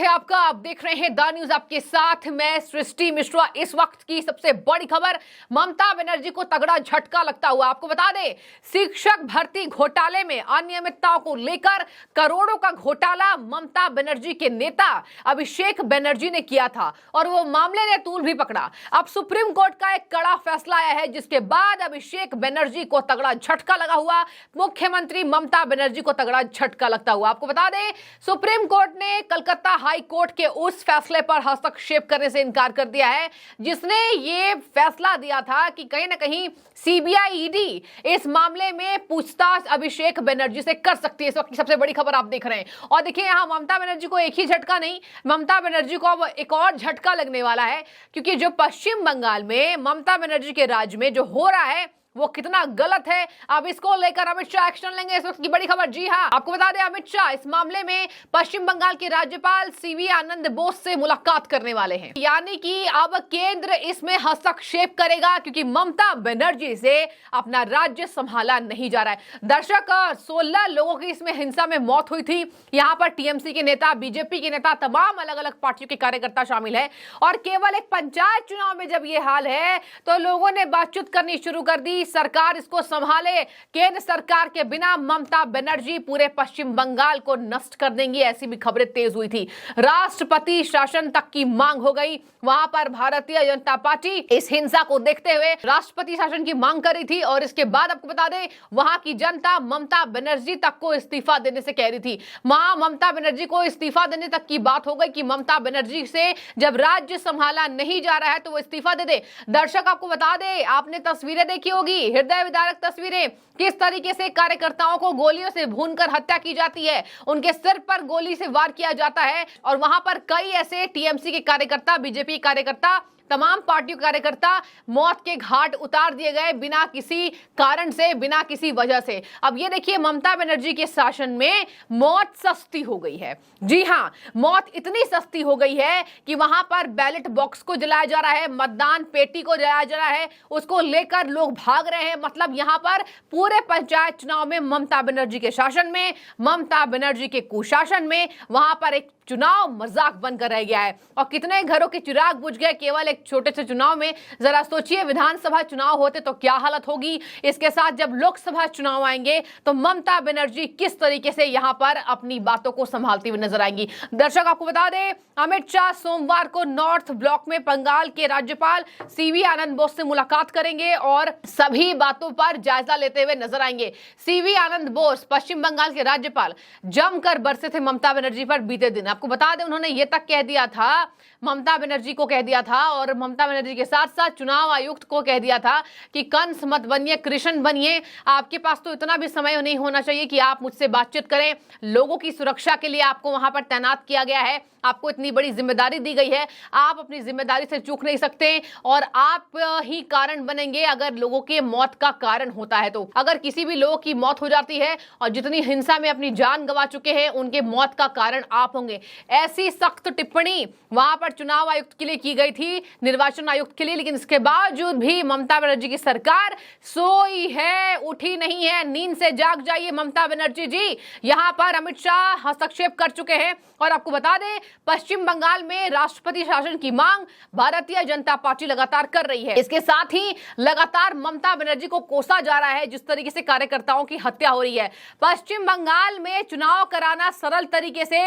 आपका। आप देख रहे हैं द न्यूज आपके साथ, मैं सृष्टि मिश्रा। इस वक्त की सबसे बड़ी खबर, ममता बनर्जी को तगड़ा झटका लगता हुआ। आपको बता दें, शिक्षक भर्ती घोटाले में अनियमितताओं को लेकर करोड़ों का घोटाला ममता बनर्जी के नेता अभिषेक बनर्जी ने किया था और वो मामले ने तूल भी पकड़ा। अब सुप्रीम कोर्ट का एक कड़ा फैसला आया है, जिसके बाद अभिषेक बनर्जी को तगड़ा झटका लगा हुआ, मुख्यमंत्री ममता बनर्जी को तगड़ा झटका लगता हुआ। आपको बता दें, सुप्रीम कोर्ट ने कलकत्ता हाई कोर्ट के उस फैसले पर हस्तक्षेप करने से इनकार कर दिया है, जिसने ये फैसला दिया था कि कहीं ना कहीं सीबीआई ईडी इस मामले में पूछताछ अभिषेक बनर्जी से कर सकती है। इस वक्त की सबसे बड़ी खबर आप देख रहे हैं। और देखिए, यहां ममता बनर्जी को एक ही झटका नहीं, ममता बनर्जी को अब एक और झटका लगने वाला है, क्योंकि जो पश्चिम बंगाल में ममता बनर्जी के राज्य में जो हो रहा है वो कितना गलत है। अब इसको लेकर अमित शाह एक्शन लेंगे। इस वक्त की बड़ी खबर, जी हां, आपको बता दें, अमित शाह इस मामले में पश्चिम बंगाल के राज्यपाल सीवी आनंद बोस से मुलाकात करने वाले हैं। यानी कि अब केंद्र इसमें हस्तक्षेप करेगा, क्योंकि ममता बनर्जी से अपना राज्य संभाला नहीं जा रहा है। दर्शक, 16 लोगों की इसमें हिंसा में मौत हुई थी। यहाँ पर टीएमसी के नेता, बीजेपी के नेता, तमाम अलग अलग पार्टियों के कार्यकर्ता शामिल है। और केवल एक पंचायत चुनाव में जब ये हाल है तो लोगों ने बातचीत करनी शुरू कर दी, सरकार इसको संभाले, केंद्र सरकार के बिना ममता बनर्जी पूरे पश्चिम बंगाल को नष्ट कर देंगी, ऐसी भी खबरें तेज हुई थी। राष्ट्रपति शासन तक की मांग हो गई। वहां पर भारतीय जनता पार्टी इस हिंसा को देखते हुए राष्ट्रपति शासन की मांग कर रही थी। और इसके बाद आपको बता दें, वहां की जनता ममता बनर्जी तक को इस्तीफा देने से कह रही थी। ममता बनर्जी को इस्तीफा देने तक की बात हो गई कि ममता बनर्जी से जब राज्य संभाला नहीं जा रहा है तो वो इस्तीफा दे दे। दर्शक, आपको बता दें, आपने तस्वीरें देखी होगी, हृदय विदारक तस्वीरें, किस तरीके से कार्यकर्ताओं को गोलियों से भूनकर हत्या की जाती है, उनके सिर पर गोली से वार किया जाता है। और वहां पर कई ऐसे टीएमसी के कार्यकर्ता, बीजेपी कार्यकर्ता, तमाम पार्टियों के कार्यकर्ता मौत के घाट उतार दिए गए बिना किसी कारण से, बिना किसी वजह से। अब ये देखिए, ममता बनर्जी के शासन में मौत सस्ती हो गई है। जी हां, मौत इतनी सस्ती हो गई है कि वहां पर बैलेट बॉक्स को जलाया जा रहा है, मतदान पेटी को जलाया जा रहा है, उसको लेकर लोग भाग रहे हैं। मतलब यहां पर पूरे पंचायत चुनाव में ममता बनर्जी के शासन में, ममता बनर्जी के कुशासन में, वहां पर एक चुनाव मजाक बनकर रह गया है। और कितने घरों के चिराग बुझ गए केवल एक छोटे से चुनाव में। जरा सोचिए, विधानसभा चुनाव होते तो क्या हालत होगी। इसके साथ जब लोकसभा चुनाव आएंगे तो ममता बनर्जी किस तरीके से यहां पर अपनी बातों को संभालती हुई नजर आएंगी। दर्शक, आपको बता दें, अमित शाह सोमवार को नॉर्थ ब्लॉक में बंगाल के राज्यपाल सीवी आनंद बोस से मुलाकात करेंगे और सभी बातों पर जायजा लेते हुए नजर आएंगे। सीवी आनंद बोस, पश्चिम बंगाल के राज्यपाल, जमकर बरसे थे ममता बनर्जी पर बीते दिन। आपको बता दें, उन्होंने ये तक कह दिया था, ममता बनर्जी को कह दिया था और ममता बनर्जी के साथ साथ चुनाव आयुक्त को कह दिया था कि कंस मत बनिए, कृष्ण बनिए। आपके पास तो इतना भी समय नहीं होना चाहिए कि आप मुझसे बातचीत करें। लोगों की सुरक्षा के लिए आपको वहां पर तैनात किया गया है, आपको इतनी बड़ी जिम्मेदारी दी गई है, आप अपनी जिम्मेदारी से चूक नहीं सकते और आप ही कारण बनेंगे अगर लोगों के मौत का कारण होता है। तो अगर किसी भी लोगों की मौत हो जाती है और जितनी हिंसा में अपनी जान गंवा चुके हैं, उनके मौत का कारण आप होंगे। ऐसी सख्त टिप्पणी वहां पर चुनाव आयुक्त के लिए की गई थी, निर्वाचन आयुक्त के लिए। लेकिन इसके बावजूद भी ममता बनर्जी की सरकार सोई है, उठी नहीं है। नींद से जाग जाइए ममता बनर्जी जी। यहां पर अमित शाह हस्तक्षेप कर चुके हैं। और आपको बता दें, पश्चिम बंगाल में राष्ट्रपति शासन की मांग भारतीय जनता पार्टी लगातार कर रही है। इसके साथ ही लगातार ममता बनर्जी को कोसा जा रहा है, जिस तरीके से कार्यकर्ताओं की हत्या हो रही है। पश्चिम बंगाल में चुनाव कराना सरल तरीके से,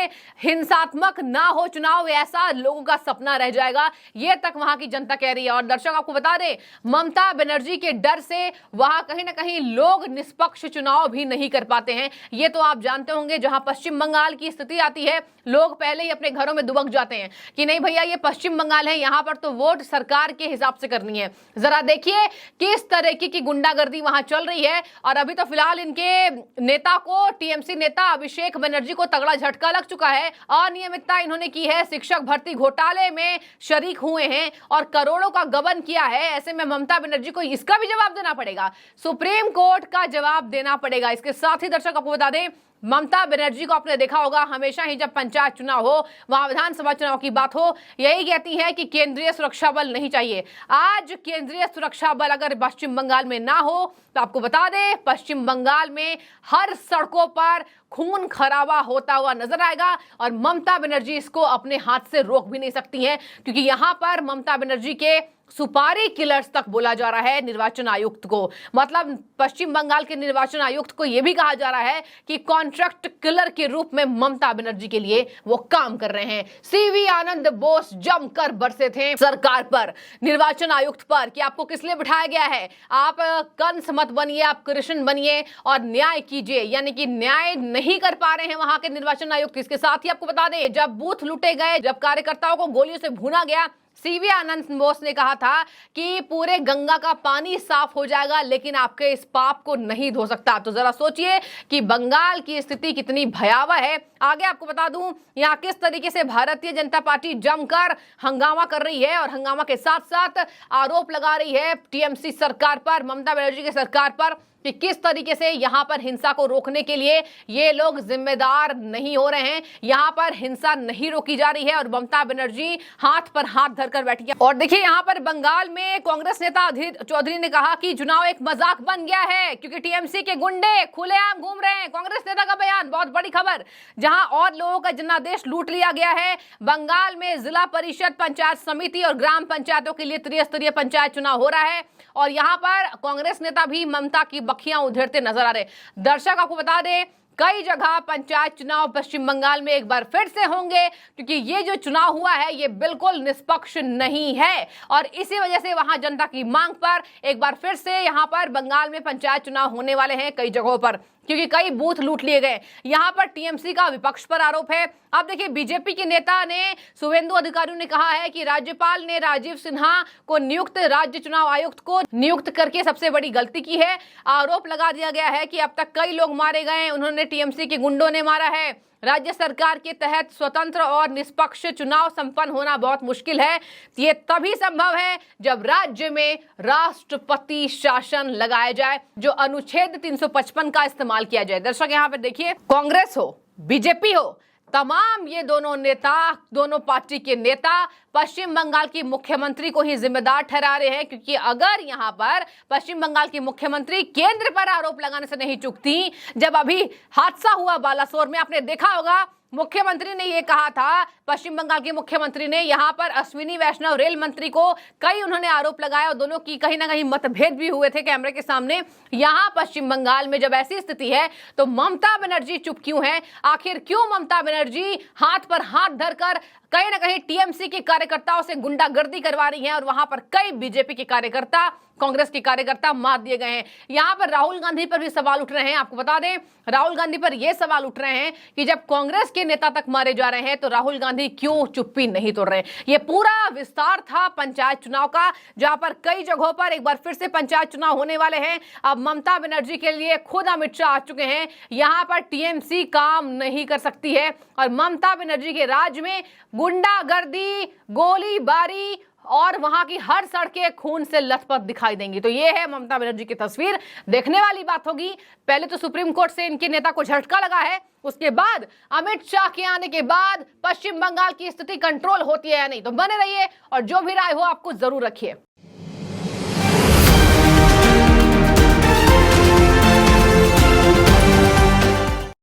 हिंसात्मक ना हो चुनाव, ऐसा लोगों का सपना रह जाएगा, ये तक वहां की जनता कह रही है। और दर्शक, आपको बता दें, ममता बनर्जी के डर से वहां कहीं ना कहीं लोग निष्पक्ष चुनाव भी नहीं कर पाते हैं। ये तो आप जानते होंगे, जहां पश्चिम बंगाल की स्थिति आती है, लोग पहले ही अपने घरों में दुबक जाते हैं कि नहीं भैया, ये पश्चिम बंगाल है, यहां पर तो वोट सरकार के हिसाब से करनी है। जरा देखिए किस तरीके की गुंडागर्दी वहां चल रही है। और अभी तो फिलहाल इनके नेता को, टीएमसी नेता अभिषेक बनर्जी को तगड़ा झटका लग चुका है। अनियमितता इन्होंने की है, शिक्षक भर्ती घोटाले में शरीक हुए हैं और करोड़ों का गबन किया है। ऐसे में ममता बनर्जी को इसका भी जवाब देना पड़ेगा, सुप्रीम कोर्ट का जवाब देना पड़ेगा। इसके साथ ही दर्शक, आपको बता दें, ममता बनर्जी को आपने देखा होगा, हमेशा ही जब पंचायत चुनाव हो, वहां विधानसभा चुनाव की बात हो, यही कहती है कि केंद्रीय सुरक्षा बल नहीं चाहिए। आज केंद्रीय सुरक्षा बल अगर पश्चिम बंगाल में ना हो तो आपको बता दें, पश्चिम बंगाल में हर सड़कों पर खून खराबा होता हुआ नजर आएगा और ममता बनर्जी इसको अपने हाथ से रोक भी नहीं सकती हैं, क्योंकि यहां पर ममता बनर्जी के सुपारी किलर्स तक बोला जा रहा है निर्वाचन आयुक्त को। मतलब पश्चिम बंगाल के निर्वाचन आयुक्त को यह भी कहा जा रहा है कि कॉन्ट्रैक्ट किलर के रूप में ममता बनर्जी के लिए वो काम कर रहे हैं। सीवी आनंद बोस जमकर बरसे थे सरकार पर, निर्वाचन आयुक्त पर, कि आपको किस लिए बिठाया गया है, आप कंस मत बनिए, आप कृष्ण बनिए और न्याय कीजिए। यानी कि न्याय नहीं कर पा रहे हैं वहां के निर्वाचन आयुक्त। इसके साथ ही आपको बता दें, जब बूथ लूटे गए, जब कार्यकर्ताओं को गोलियों से भूना गया, सीवी आनंद बोस ने कहा था कि पूरे गंगा का पानी साफ हो जाएगा लेकिन आपके इस पाप को नहीं धो सकता। तो जरा सोचिए कि बंगाल की स्थिति कितनी भयावह है। आगे आपको बता दूं यहां किस तरीके से भारतीय जनता पार्टी जमकर हंगामा कर रही है और हंगामा के साथ साथ आरोप लगा रही है टीएमसी सरकार पर, ममता बनर्जी की सरकार पर, कि किस तरीके से यहां पर हिंसा को रोकने के लिए ये लोग जिम्मेदार नहीं हो रहे हैं, यहां पर हिंसा नहीं रोकी जा रही है और ममता बनर्जी हाथ पर हाथ धरकर बैठी है। और देखिए यहां पर बंगाल में कांग्रेस नेता अधीर चौधरी ने कहा कि चुनाव एक मजाक बन गया है क्योंकि टीएमसी के गुंडे खुलेआम घूम रहे हैं। कांग्रेस नेता का बयान, बहुत बड़ी खबर। जहां और लोगों का जनादेश लूट लिया गया है, बंगाल में जिला परिषद, पंचायत समिति और ग्राम पंचायतों के लिए त्रिस्तरीय पंचायत चुनाव हो रहा है और यहां पर कांग्रेस नेता भी ममता की बखियां उधेड़ते नजर आ रहे। दर्शक आपको बता दें, कई जगह पंचायत चुनाव पश्चिम बंगाल में एक बार फिर से होंगे क्योंकि ये जो चुनाव हुआ है ये बिल्कुल निष्पक्ष नहीं है और इसी वजह से वहां जनता की मांग पर एक बार फिर से यहां पर बंगाल में पंचायत चुनाव होने वाले हैं कई जगहों पर, क्योंकि कई बूथ लूट लिए गए। यहां पर टीएमसी का विपक्ष पर आरोप है। अब देखिए बीजेपी के नेता ने, शुभेंदु अधिकारी ने कहा है कि राज्यपाल ने राजीव सिन्हा को नियुक्त राज्य चुनाव आयुक्त को नियुक्त करके सबसे बड़ी गलती की है। आरोप लगा दिया गया है कि अब तक कई लोग मारे गए, उन्होंने टीएमसी के गुंडों ने मारा है। राज्य सरकार के तहत स्वतंत्र और निष्पक्ष चुनाव संपन्न होना बहुत मुश्किल है। ये तभी संभव है जब राज्य में राष्ट्रपति शासन लगाया जाए, जो अनुच्छेद 355 का इस्तेमाल किया जाए। दर्शक यहाँ पे देखिए, कांग्रेस हो, बीजेपी हो, तमाम ये दोनों नेता, दोनों पार्टी के नेता पश्चिम बंगाल की मुख्यमंत्री को ही जिम्मेदार ठहरा रहे हैं, क्योंकि अगर यहां पर पश्चिम बंगाल की मुख्यमंत्री केंद्र पर आरोप लगाने से नहीं चूकती, जब अभी हादसा हुआ बालासोर में, आपने देखा होगा मुख्यमंत्री ने यह कहा था, पश्चिम बंगाल के मुख्यमंत्री ने यहां पर अश्विनी वैष्णव रेल मंत्री को कई उन्होंने आरोप लगाया और दोनों की कहीं ना कहीं मतभेद भी हुए थे कैमरे के सामने। यहां पश्चिम बंगाल में जब ऐसी स्थिति है तो ममता बनर्जी चुप क्यों है? आखिर क्यों ममता बनर्जी हाथ पर हाथ धरकर कहीं ना कहीं टीएमसी के कार्यकर्ताओं से गुंडागर्दी करवा रही हैं और वहां पर कई बीजेपी के कार्यकर्ता, कांग्रेस के कार्यकर्ता मार दिए गए हैं। यहां पर राहुल गांधी पर भी सवाल उठ रहे हैं। आपको बता दें, राहुल गांधी पर यह सवाल उठ रहे हैं कि जब कांग्रेस के नेता तक मारे जा रहे हैं तो राहुल गांधी क्यों चुप्पी नहीं तोड़ रहे। यह पूरा विस्तार था पंचायत चुनाव का, जहां पर कई जगहों पर एक बार फिर से पंचायत चुनाव होने वाले हैं। अब ममता बनर्जी के लिए खुद अमित शाह आ चुके हैं। यहां पर टीएमसी काम नहीं कर सकती है और ममता बनर्जी के राज में गुंडागर्दी, गोलीबारी और वहां की हर सड़कें खून से लथपथ दिखाई देंगी। तो ये है ममता बनर्जी की तस्वीर। देखने वाली बात होगी, पहले तो सुप्रीम कोर्ट से इनके नेता को झटका लगा है, उसके बाद अमित शाह के आने के बाद पश्चिम बंगाल की स्थिति कंट्रोल होती है या नहीं। तो बने रहिए और जो भी राय हो आपको जरूर रखिए।